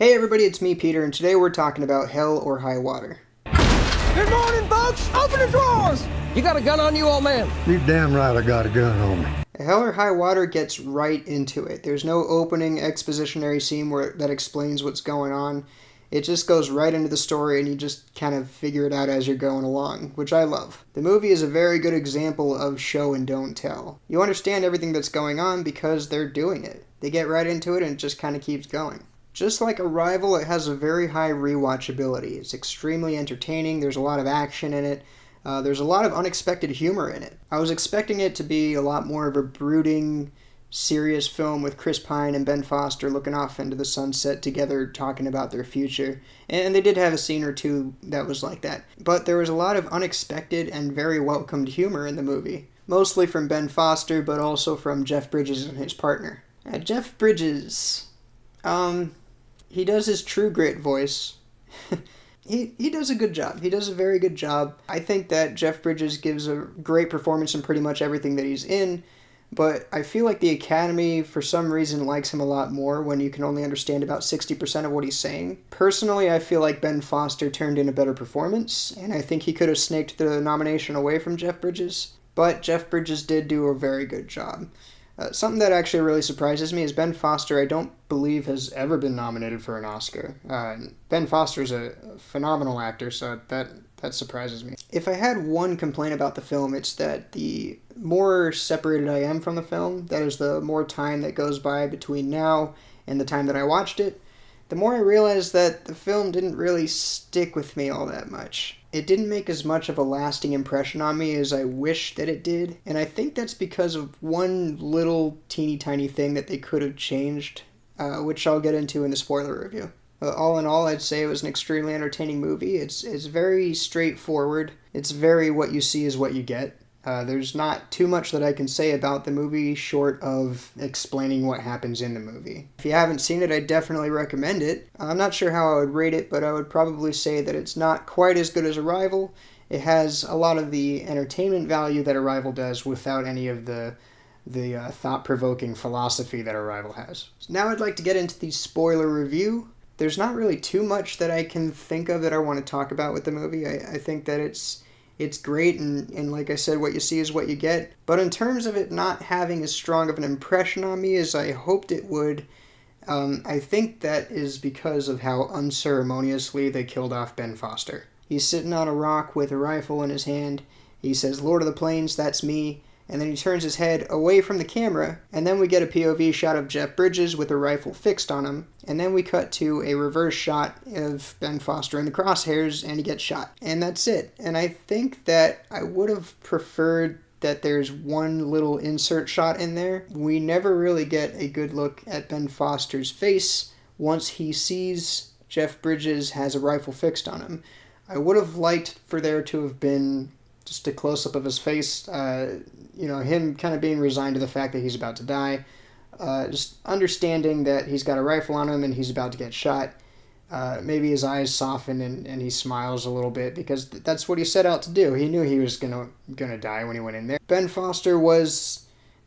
Hey everybody, it's me, Peter, and today we're talking about Hell or High Water. Good morning, folks! Open the drawers! You got a gun on you, old man? You damn right I got a gun on me. Hell or High Water gets right into it. There's no opening expositionary scene that explains what's going on. It just goes right into the story and you just kind of figure it out as you're going along, which I love. The movie is a very good example of show and don't tell. You understand everything that's going on because they're doing it. They get right into it and it just kind of keeps going. Just like Arrival, it has a very high rewatchability. It's extremely entertaining, there's a lot of action in it, there's a lot of unexpected humor in it. I was expecting it to be a lot more of a brooding, serious film with Chris Pine and Ben Foster looking off into the sunset together talking about their future. And they did have a scene or two that was like that. But there was a lot of unexpected and very welcomed humor in the movie. Mostly from Ben Foster, but also from Jeff Bridges and his partner. Jeff Bridges... he does his True Grit voice. He does a good job. He does a very good job. I think that Jeff Bridges gives a great performance in pretty much everything that he's in, but I feel like the Academy, for some reason, likes him a lot more when you can only understand about 60% of what he's saying. Personally, I feel like Ben Foster turned in a better performance, and I think he could have snaked the nomination away from Jeff Bridges, but Jeff Bridges did do a very good job. Something that actually really surprises me is Ben Foster, I don't believe, has ever been nominated for an Oscar. Ben Foster's a phenomenal actor, so that surprises me. If I had one complaint about the film, it's that the more separated I am from the film, that is, the more time that goes by between now and the time that I watched it, the more I realize that the film didn't really stick with me all that much. It didn't make as much of a lasting impression on me as I wish that it did, and I think that's because of one little teeny tiny thing that they could have changed, which I'll get into in the spoiler review. All in all, I'd say it was an extremely entertaining movie. It's very straightforward. It's very what you see is what you get. There's not too much that I can say about the movie short of explaining what happens in the movie. If you haven't seen it, I definitely recommend it. I'm not sure how I would rate it, but I would probably say that it's not quite as good as Arrival. It has a lot of the entertainment value that Arrival does without any of the thought-provoking philosophy that Arrival has. So now I'd like to get into the spoiler review. There's not really too much that I can think of that I want to talk about with the movie. I think that it's great, and like I said, what you see is what you get. But in terms of it not having as strong of an impression on me as I hoped it would, I think that is because of how unceremoniously they killed off Ben Foster. He's sitting on a rock with a rifle in his hand. He says, "Lord of the Plains, that's me." And then he turns his head away from the camera, and then we get a POV shot of Jeff Bridges with a rifle fixed on him, and then we cut to a reverse shot of Ben Foster in the crosshairs, and he gets shot. And that's it. And I think that I would have preferred that there's one little insert shot in there. We never really get a good look at Ben Foster's face once he sees Jeff Bridges has a rifle fixed on him. I would have liked for there to have been just a close-up of his face, him kind of being resigned to the fact that he's about to die, just understanding that he's got a rifle on him and he's about to get shot. Maybe his eyes soften and he smiles a little bit because that's what he set out to do. He knew he was gonna die when he went in there. Ben Foster was...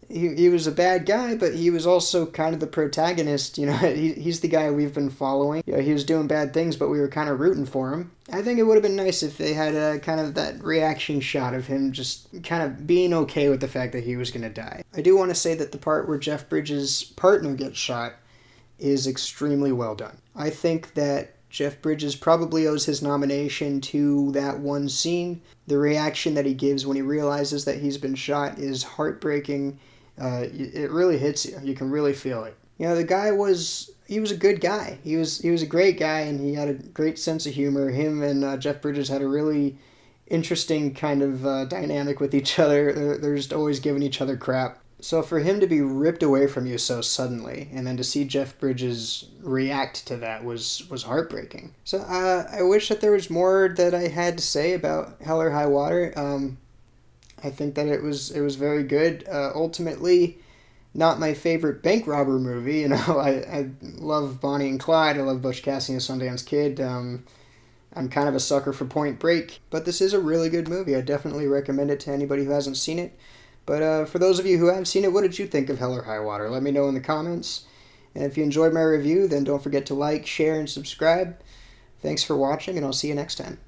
He was a bad guy, but he was also kind of the protagonist. He's the guy we've been following. He was doing bad things, but we were kind of rooting for him. I think it would have been nice if they had a kind of that reaction shot of him just kind of being okay with the fact that he was going to die. I do want to say that the part where Jeff Bridges' partner gets shot is extremely well done. I think that Jeff Bridges probably owes his nomination to that one scene. The reaction that he gives when he realizes that he's been shot is heartbreaking. It really hits you. You can really feel it. The guy was a good guy. He was a great guy, and he had a great sense of humor. Him and Jeff Bridges had a really interesting kind of dynamic with each other. They're just always giving each other crap. So for him to be ripped away from you so suddenly, and then to see Jeff Bridges react to that was heartbreaking. So I wish that there was more that I had to say about Hell or High Water. I think that it was very good. Ultimately, not my favorite bank robber movie. I love Bonnie and Clyde. I love Butch Cassidy and Sundance Kid. I'm kind of a sucker for Point Break. But this is a really good movie. I definitely recommend it to anybody who hasn't seen it. But for those of you who have seen it, what did you think of Hell or High Water? Let me know in the comments. And if you enjoyed my review, then don't forget to like, share, and subscribe. Thanks for watching, and I'll see you next time.